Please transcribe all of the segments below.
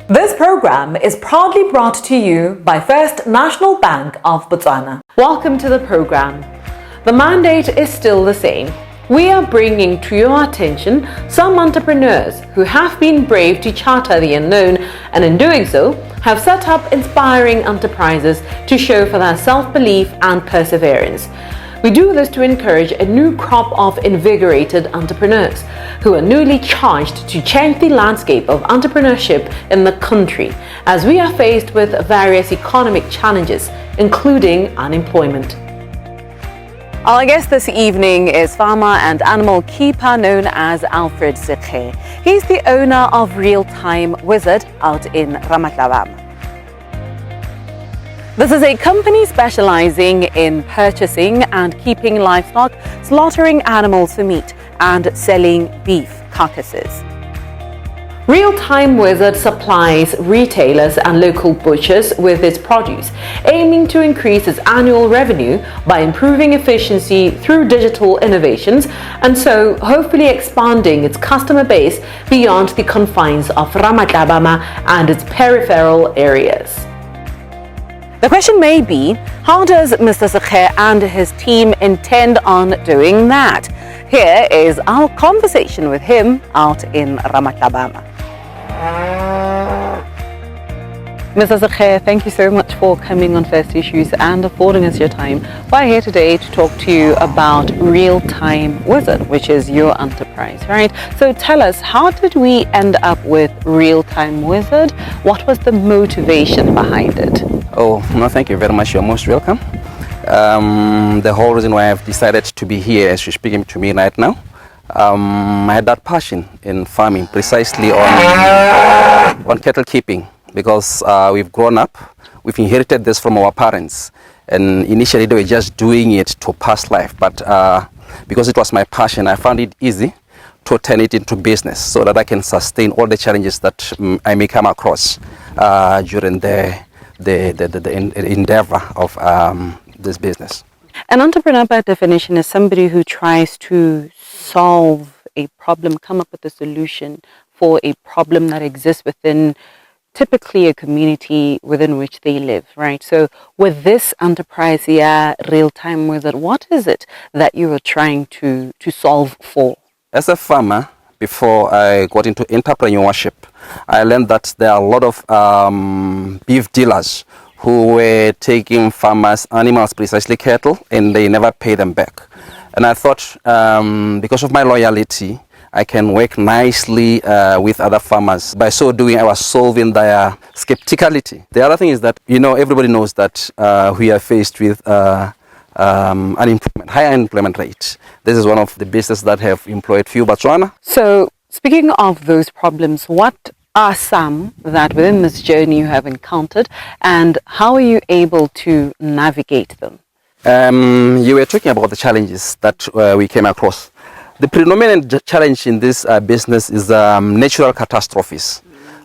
This program is proudly brought to you by First National Bank of Botswana. Welcome to the program. The mandate is still the same. We are bringing to your attention some entrepreneurs who have been brave to charter the unknown and in doing so have set up inspiring enterprises to show for their self-belief and perseverance. We do this to encourage a new crop of invigorated entrepreneurs who are newly charged to change the landscape of entrepreneurship in the country as we are faced with various economic challenges, including unemployment. Our guest this evening is farmer and animal keeper known as Alfred Sekgee. He's the owner of Real Time Wizard out in Ramatlabama. This is a company specializing in purchasing and keeping livestock, slaughtering animals for meat, and selling beef carcasses. Real Time Wizard supplies retailers and local butchers with its produce, aiming to increase its annual revenue by improving efficiency through digital innovations, and so hopefully expanding its customer base beyond the confines of Ramatlabama and its peripheral areas. The question may be, how does Mr. Sekgee and his team intend on doing that? Here is our conversation with him out in Ramatlabama. Mr. Sekgee, thank you so much for coming on First Issues and affording us your time. We're here today to talk to you about Real Time Wizard, which is your enterprise, right? So tell us, how did we end up with Real Time Wizard? What was the motivation behind it? Oh, no, thank you very much. You're most welcome. The whole reason why I've decided to be here as you're speaking to me right now, I had that passion in farming, precisely on cattle keeping, because we've grown up, we've inherited this from our parents, and initially they were just doing it to pass life, but because it was my passion, I found it easy to turn it into business so that I can sustain all the challenges that I may come across during the endeavor of this business. An entrepreneur by definition is somebody who tries to solve a problem, come up with a solution for a problem that exists within typically a community within which they live, right? So with this enterprise here, Real Time Wizard, what is it that you are trying to solve for? As a farmer, before I got into entrepreneurship, I learned that there are a lot of beef dealers who were taking farmers' animals, precisely cattle, and they never pay them back. And I thought, because of my loyalty, I can work nicely with other farmers. By so doing, I was solving their skepticality. The other thing is that, everybody knows that we are faced with unemployment, high unemployment rate. This is one of the businesses that have employed few Botswana. So, speaking of those problems, what are some that within this journey you have encountered, and how are you able to navigate them? You were talking about the challenges that we came across. The predominant challenge in this business is natural catastrophes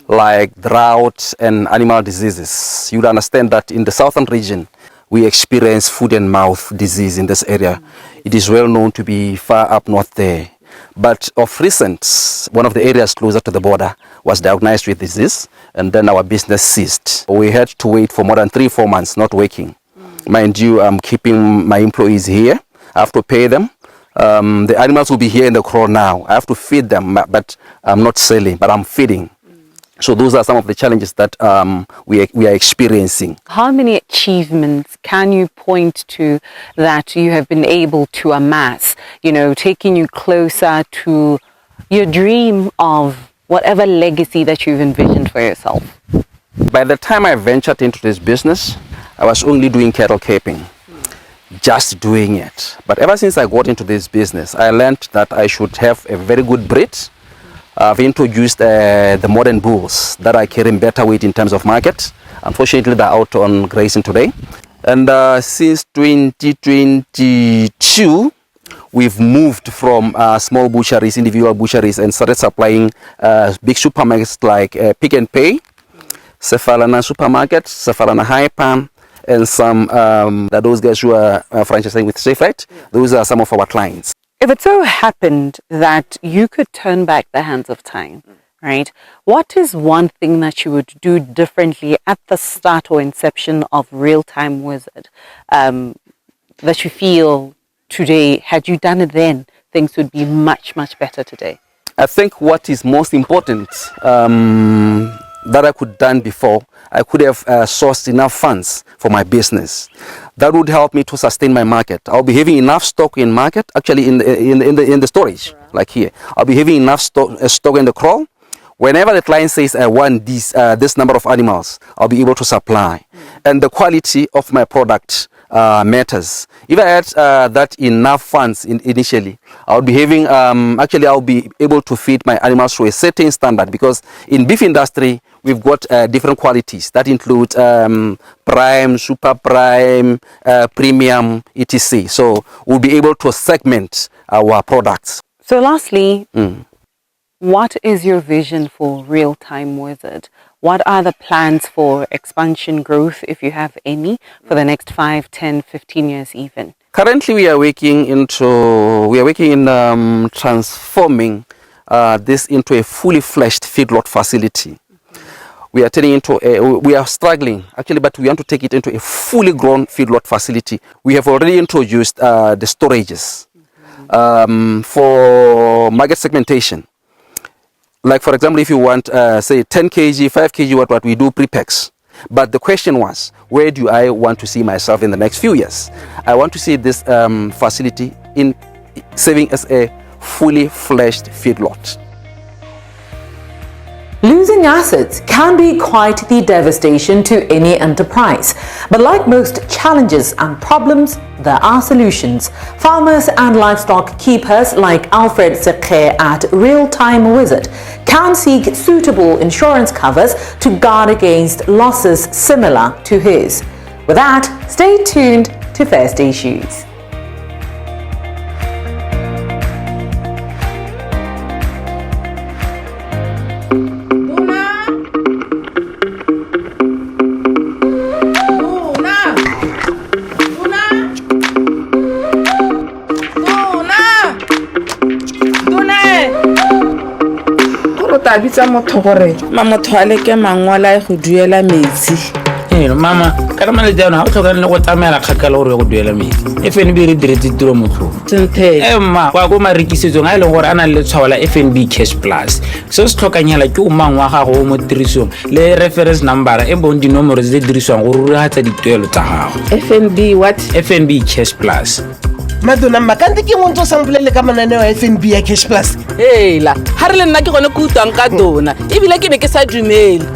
like drought and animal diseases. You'd understand that in the southern region, we experience foot and mouth disease in this area. It is well known to be far up north there. But of recent, one of the areas closer to the border was diagnosed with disease, and then our business ceased. We had to wait for more than 3-4 months not working. Mind you, I'm keeping my employees here. I have to pay them. The animals will be here in the crowd now. I have to feed them, but I'm not selling, but I'm feeding. So those are some of the challenges that we are experiencing. How many achievements can you point to that you have been able to amass, taking you closer to your dream of whatever legacy that you've envisioned for yourself? By the time I ventured into this business, I was only doing cattle keeping, just doing it. But ever since I got into this business, I learned that I should have a very good breed. I've introduced the modern bulls that are carrying better weight in terms of market. Unfortunately, they're out on grazing today. And since 2022, we've moved from small butcheries, individual butcheries, and started supplying big supermarkets like Pick and Pay, Sefalana Supermarket, Sefalana Hyper, and some those guys who are franchising with Safe Right. Those are some of our clients. If it so happened that you could turn back the hands of time right? What is one thing that you would do differently at the start or inception of Real Time Wizard that you feel today, had you done it then, things would be much, much better today? I think what is most important that I could done before, I could have sourced enough funds for my business. That would help me to sustain my market. I'll be having enough stock in market, actually in the storage, like here. I'll be having enough stock in the crawl. Whenever the client says I want this number of animals, I'll be able to supply. And the quality of my product matters. If I had that enough funds initially, I'll be having I'll be able to feed my animals to a certain standard, because in beef industry we've got different qualities that include prime, super prime, premium, etc. So we'll be able to segment our products. So lastly, what is your vision for Real Time Wizard? What are the plans for expansion growth, if you have any, for the next 5, 10, 15 years even? Currently, we are working in transforming this into a fully fledged feedlot facility. We are struggling actually, but we want to take it into a fully grown feedlot facility. We have already introduced the storages for market segmentation. Like, for example, if you want, say, 10 kg, 5 kg, what we do pre-packs. But the question was, where do I want to see myself in the next few years? I want to see this facility in serving as a fully fledged feedlot. Losing assets can be quite the devastation to any enterprise. But like most challenges and problems, there are solutions. Farmers and livestock keepers like Alfred Sekgee at Real Time Wizard can seek suitable insurance covers to guard against losses similar to his. With that, stay tuned to First Issues. ta bitsa motho gore motho a leke mangwala go duela metsi. Mama kana male jana ha o tlhoka le go tsamela kgakala gore go duela metsi. FNB re diretse tiro motho senthe emma kwa go marekisetsong a ile gore ana le tshwala FNB Cash Plus so se tlhokanyela ke o mangwa ga go mo tirisong le reference number e bon dinomoro tse diriswang go ruratsa dituelo tsa gago. FNB what? FNB Cash Plus. Madonna makante ke monto samplele ka mananeo ya FNB ya Cash Plus. La ha re le nna ke gone go utang ka dona ebile ke ne ke sa dumele.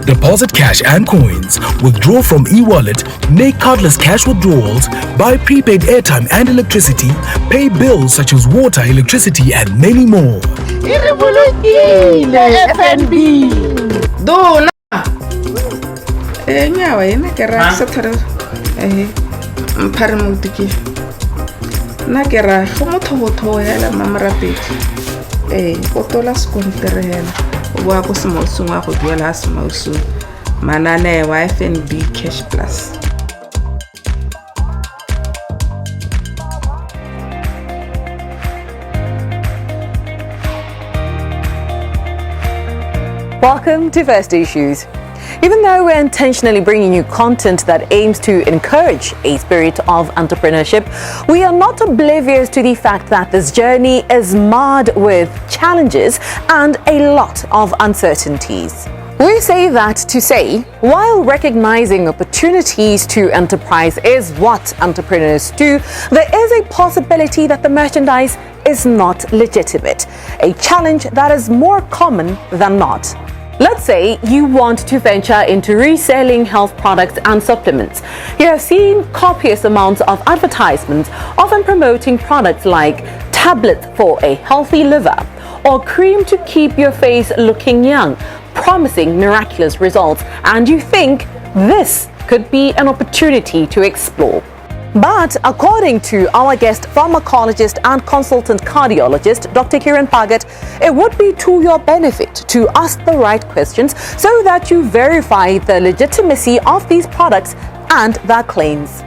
Deposit cash and coins, withdraw from e-wallet, make cardless cash withdrawals, buy prepaid airtime and electricity, pay bills such as water, electricity and many more. FNB. Dona. Nyawa ene ke ra sa thare mpare mo tiki. Na ke ra go motho hela mamarapedi o tola skontere hela o bua go se motsong wa go duela se motso manane wa FNB Cash Plus. Welcome to First Issues. Even though we're intentionally bringing you content that aims to encourage a spirit of entrepreneurship, we are not oblivious to the fact that this journey is marred with challenges and a lot of uncertainties. We say that to say, while recognizing opportunities to enterprise is what entrepreneurs do, there is a possibility that the merchandise is not legitimate, a challenge that is more common than not. Let's say you want to venture into reselling health products and supplements. You have seen copious amounts of advertisements, often promoting products like tablets for a healthy liver or cream to keep your face looking young, promising miraculous results, and you think this could be an opportunity to explore. But according to our guest pharmacologist and consultant cardiologist, Dr. Bhagat, it would be to your benefit to ask the right questions so that you verify the legitimacy of these products and their claims.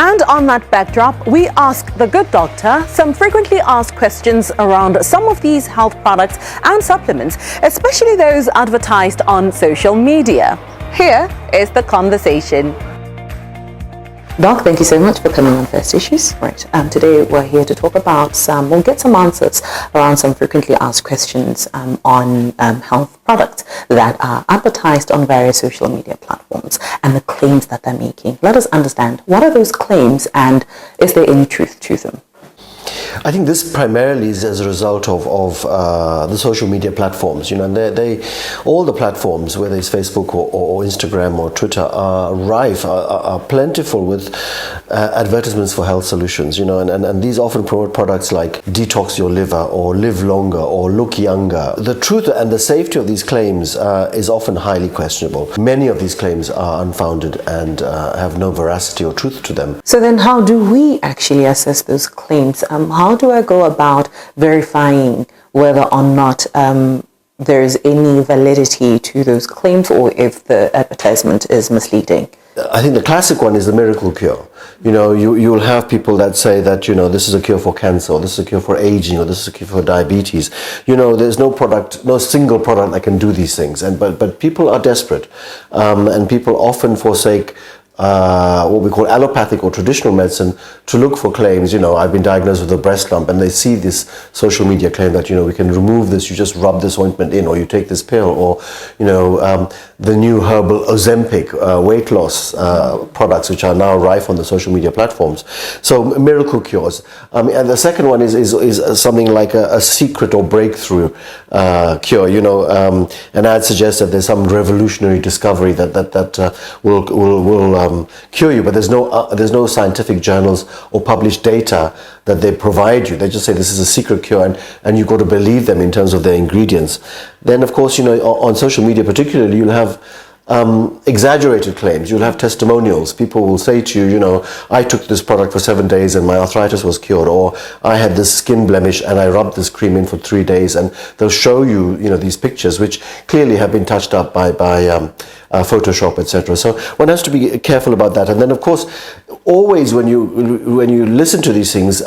And on that backdrop, we ask the good doctor some frequently asked questions around some of these health products and supplements, especially those advertised on social media. Here is the conversation. Doc, thank you so much for coming on First Issues. Right, today we're here to talk about we'll get some answers around some frequently asked questions on health products that are advertised on various social media platforms and the claims that they're making. Let us understand, what are those claims and is there any truth to them? I think this primarily is as a result of the social media platforms, and they all the platforms, whether it's Facebook or Instagram or Twitter, are rife, are plentiful with advertisements for health solutions, and these often promote products like detox your liver or live longer or look younger. The truth and the safety of these claims is often highly questionable. Many of these claims are unfounded and have no veracity or truth to them. So then how do we actually assess those claims? How do I go about verifying whether or not there is any validity to those claims or if the advertisement is misleading? I think the classic one is the miracle cure. You'll have people that say that, this is a cure for cancer, or this is a cure for aging, or this is a cure for diabetes. There's no single product that can do these things. But people are desperate, and people often forsake what we call allopathic or traditional medicine to look for claims. I've been diagnosed with a breast lump, and they see this social media claim that, we can remove this, you just rub this ointment in, or you take this pill, or, the new herbal Ozempic weight loss products, which are now rife on the social media platforms. So miracle cures. And the second one is something like a secret or breakthrough cure. An ad suggests that there's some revolutionary discovery that will cure you, but there's no scientific journals or published data that they provide you. They just say this is a secret cure, and you've got to believe them in terms of their ingredients. Then, of course, on social media particularly, you'll have exaggerated claims. You'll have testimonials. People will say to you, I took this product for 7 days and my arthritis was cured, or I had this skin blemish and I rubbed this cream in for 3 days, and they'll show you, these pictures which clearly have been touched up by Photoshop, etc. So one has to be careful about that. And then, of course, always when you listen to these things,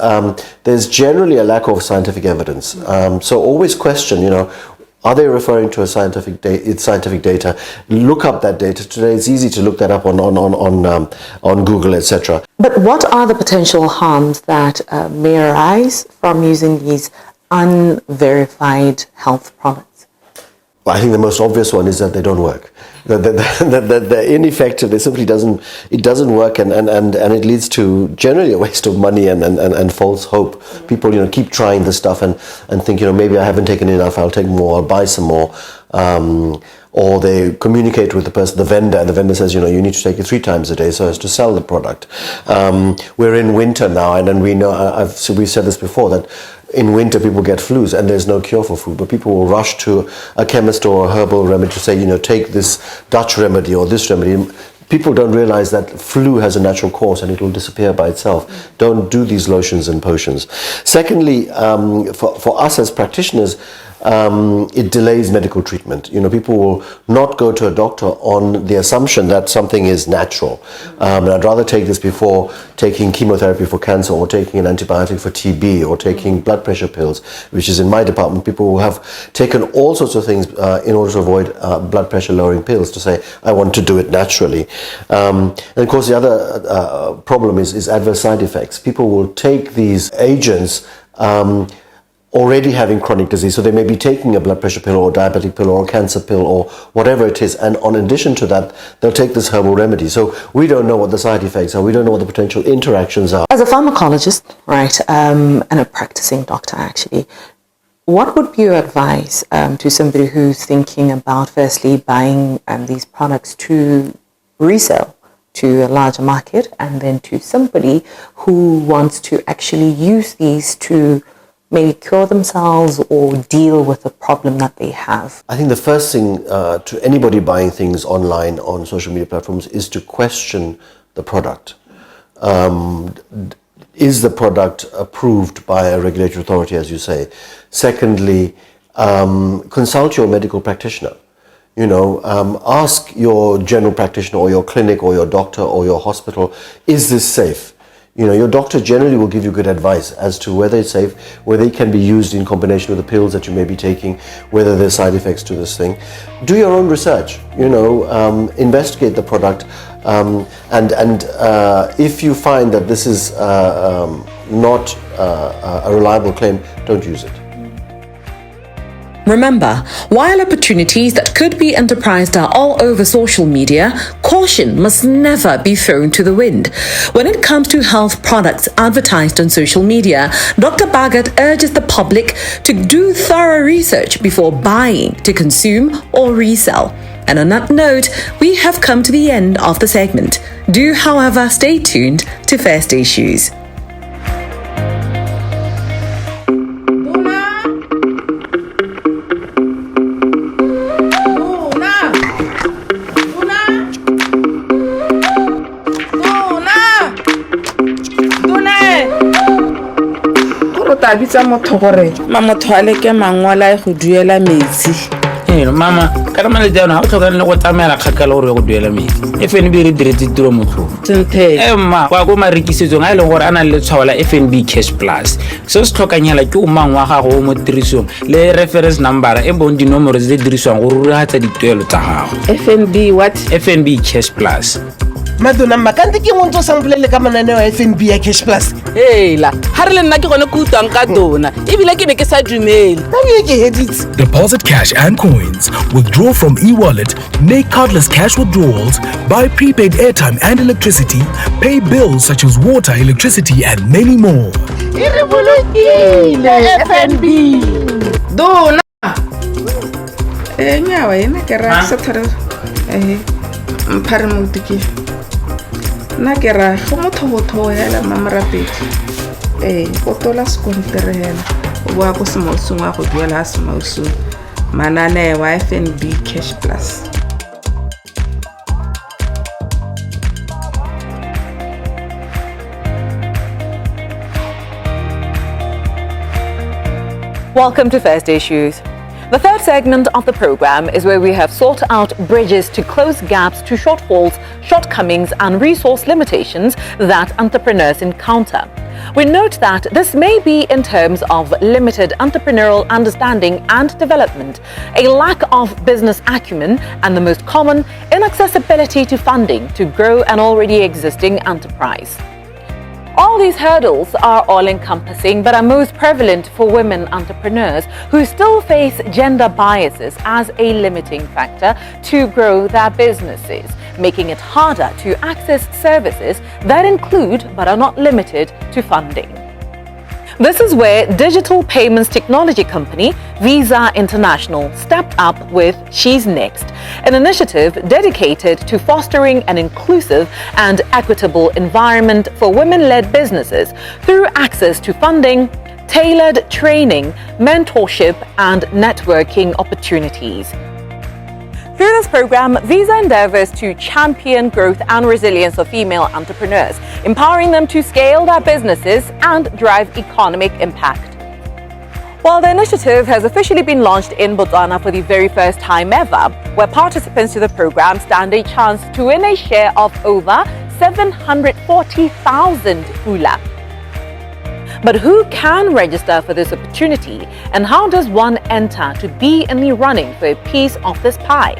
there's generally a lack of scientific evidence. So always question, are they referring to a scientific data? Look up that data. Today it's easy to look that up on Google, etc. But what are the potential harms that may arise from using these unverified health products? I think the most obvious one is that they don't work. They're ineffective. It simply doesn't work, and it leads to generally a waste of money and false hope. People keep trying this stuff and think maybe I haven't taken enough, I'll take more, I'll buy some more. Or they communicate with the vendor, and the vendor says, you need to take it 3 times a day so as to sell the product. We're in winter now, and we know, we've said this before, that in winter people get flus and there's no cure for flu, but people will rush to a chemist or a herbal remedy to say, take this Dutch remedy or this remedy. People don't realize that flu has a natural course and it will disappear by itself. Don't do these lotions and potions. Secondly, for us as practitioners, it delays medical treatment. People will not go to a doctor on the assumption that something is natural. And I'd rather take this before taking chemotherapy for cancer, or taking an antibiotic for TB, or taking blood pressure pills, which is in my department. People who have taken all sorts of things in order to avoid blood pressure lowering pills to say, I want to do it naturally. And of course the other problem is adverse side effects. People will take these agents already having chronic disease, so they may be taking a blood pressure pill or a diabetic pill or a cancer pill or whatever it is, and in addition to that they'll take this herbal remedy. So we don't know what the side effects are, we don't know what the potential interactions are. As a pharmacologist, right, and a practicing doctor actually, what would be your advice to somebody who's thinking about firstly buying these products to resell to a larger market, and then to somebody who wants to actually use these to maybe cure themselves or deal with a problem that they have? I think the first thing to anybody buying things online on social media platforms is to question the product. Is the product approved by a regulatory authority, as you say? Secondly, consult your medical practitioner. Ask your general practitioner or your clinic or your doctor or your hospital, is this safe? You know, your doctor generally will give you good advice as to whether it's safe, whether it can be used in combination with the pills that you may be taking, whether there's side effects to this thing. Do your own research, you know, investigate the product, and if you find that this is not a reliable claim, don't use it. Remember, while opportunities that could be enterprised are all over social media, caution must never be thrown to the wind. When it comes to health products advertised on social media, Dr. Bhagat urges the public to do thorough research before buying to consume or resell. And on that note, we have come to the end of the segment. Do, however, stay tuned to First Issues. Ta bitsa motho gore motho a leke mangwala go duela metsi. Mama ka male jana ha o tlhoka le go tsamela kgakala gore go duela metsi FNB re diretse tiro motho ma kwa go marekisetsong a ile gore ana le tshwala FNB Cash Plus so se tlhokanyela ke o mang wa gago mo tirisong le reference number e bon dinomoro tse diriswang go ruragatsa dituelo tsa gago. FNB what? FNB Cash Plus. Madonna makante ke mo ntse samplele ka mananeo a FNB ya Cash Plus. La ha re le nna ke gone go utang ka dona ebile ke ne ke sa dumele. Deposit cash and coins, withdraw from e-wallet, make cardless cash withdrawals, buy prepaid airtime and electricity, pay bills such as water, electricity and many more. FNB. Dona. Nyawa ena ke ra sa thare mpare motiki. Na ke ra go motho hela mamarapedi o tola sekontere hela o bua go semosong wa go duela semosong manane wa FNB Cash Plus. Welcome to First Issues. The third segment of the program is where we have sought out bridges to close gaps to shortfalls, shortcomings, and resource limitations that entrepreneurs encounter. We note that this may be in terms of limited entrepreneurial understanding and development, a lack of business acumen, and the most common, inaccessibility to funding to grow an already existing enterprise. All these hurdles are all-encompassing but are most prevalent for women entrepreneurs who still face gender biases as a limiting factor to grow their businesses, making it harder to access services that include but are not limited to funding. This is where digital payments technology company Visa International stepped up with She's Next, an initiative dedicated to fostering an inclusive and equitable environment for women-led businesses through access to funding, tailored training, mentorship, and networking opportunities. Through this program, Visa endeavors to champion growth and resilience of female entrepreneurs, empowering them to scale their businesses and drive economic impact. Well, the initiative has officially been launched in Botswana for the very first time ever, where participants to the program stand a chance to win a share of over 740,000 ULA. But who can register for this opportunity, and how does one enter to be in the running for a piece of this pie?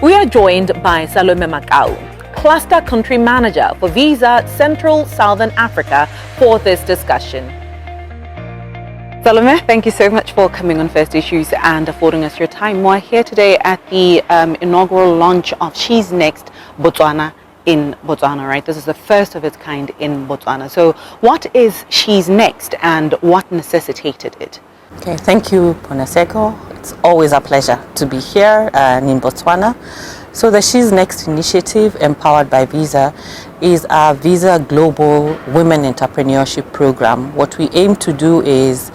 We are joined by Salome Makau, Cluster Country Manager for Visa Central Southern Africa, for this discussion. Salome, thank you so much for coming on First Issues and affording us your time. We're here today at the inaugural launch of She's Next Botswana in Botswana, right? This is the first of its kind in Botswana. So what is She's Next and what necessitated it? Okay, thank you, Poneseko. It's always a pleasure to be here in Botswana. So the She's Next initiative, empowered by Visa, is a Visa Global Women Entrepreneurship Program. What we aim to do is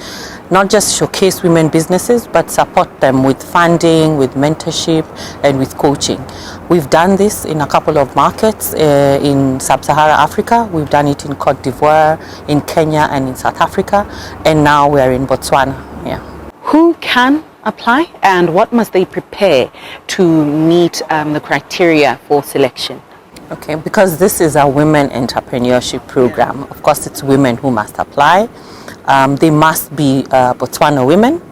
not just showcase women businesses, but support them with funding, with mentorship, and with coaching. We've done this in a couple of markets in Sub-Saharan Africa. We've done it in Cote d'Ivoire, in Kenya, and in South Africa, and now we're in Botswana. Yeah. Who can apply, and what must they prepare to meet the criteria for selection? Okay, because this is a women entrepreneurship program, of course it's women who must apply. They must be Botswana women.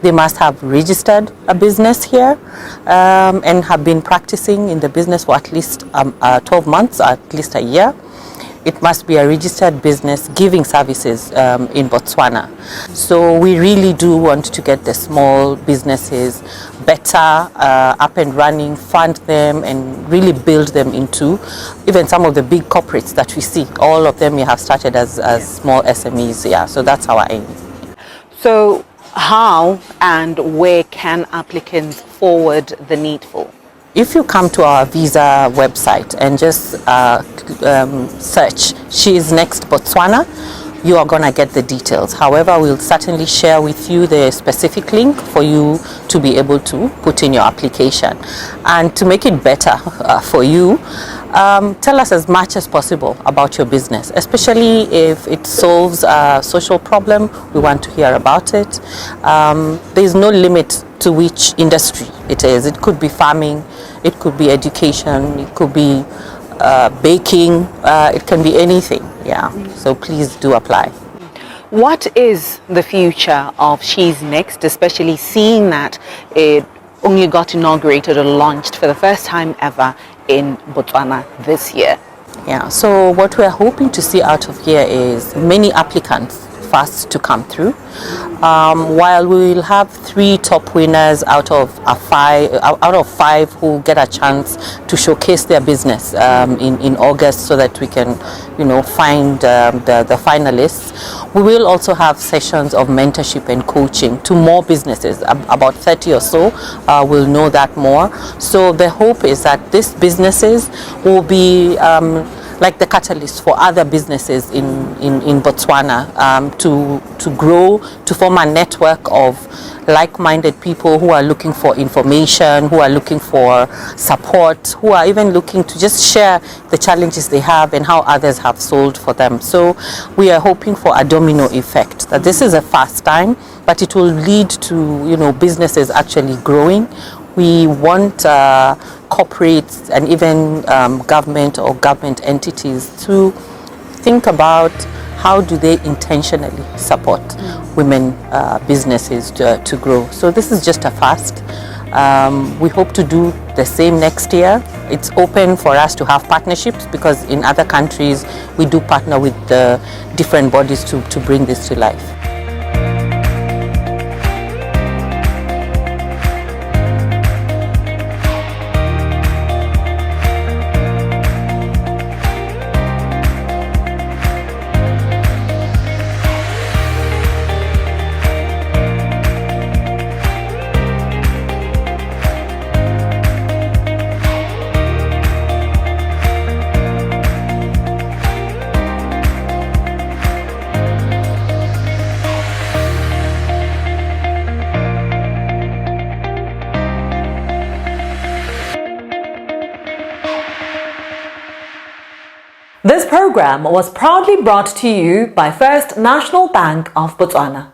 They must have registered a business here and have been practicing in the business for at least 12 months, or at least a year. It must be a registered business giving services in Botswana. So we really do want to get the small businesses better up and running, fund them, and really build them into even some of the big corporates that we see. All of them have started as small SMEs. Yeah, so that's our aim. So how and where can applicants forward the needful? If you come to our visa website and just search "She is Next Botswana," you are going to get the details. However, we'll certainly share with you the specific link for you to be able to put in your application. And to make it better for you, tell us as much as possible about your business, especially if it solves a social problem. We want to hear about it. There is no limit to which industry it is. It could be farming, it could be education, it could be baking, it can be anything. Yeah, so please do apply. What is the future of She's Next, especially seeing that it only got inaugurated or launched for the first time ever in Botswana this year? Yeah, so what we're hoping to see out of here is many applicants first to come through. While we will have 3 top winners out of 5 who get a chance to showcase their business in August, so that we can, find the finalists. We will also have sessions of mentorship and coaching to more businesses. About 30 or so will know that more. So the hope is that these businesses will be like the catalyst for other businesses in Botswana to grow, to form a network of like-minded people who are looking for information, who are looking for support, who are even looking to just share the challenges they have and how others have solved for them. So we are hoping for a domino effect, that this is a fast time, but it will lead to businesses actually growing. We want corporates and even government or government entities to think about how do they intentionally support women businesses to grow. So this is just a first. We hope to do the same next year. It's open for us to have partnerships, because in other countries we do partner with the different bodies to bring this to life. This program was proudly brought to you by First National Bank of Botswana.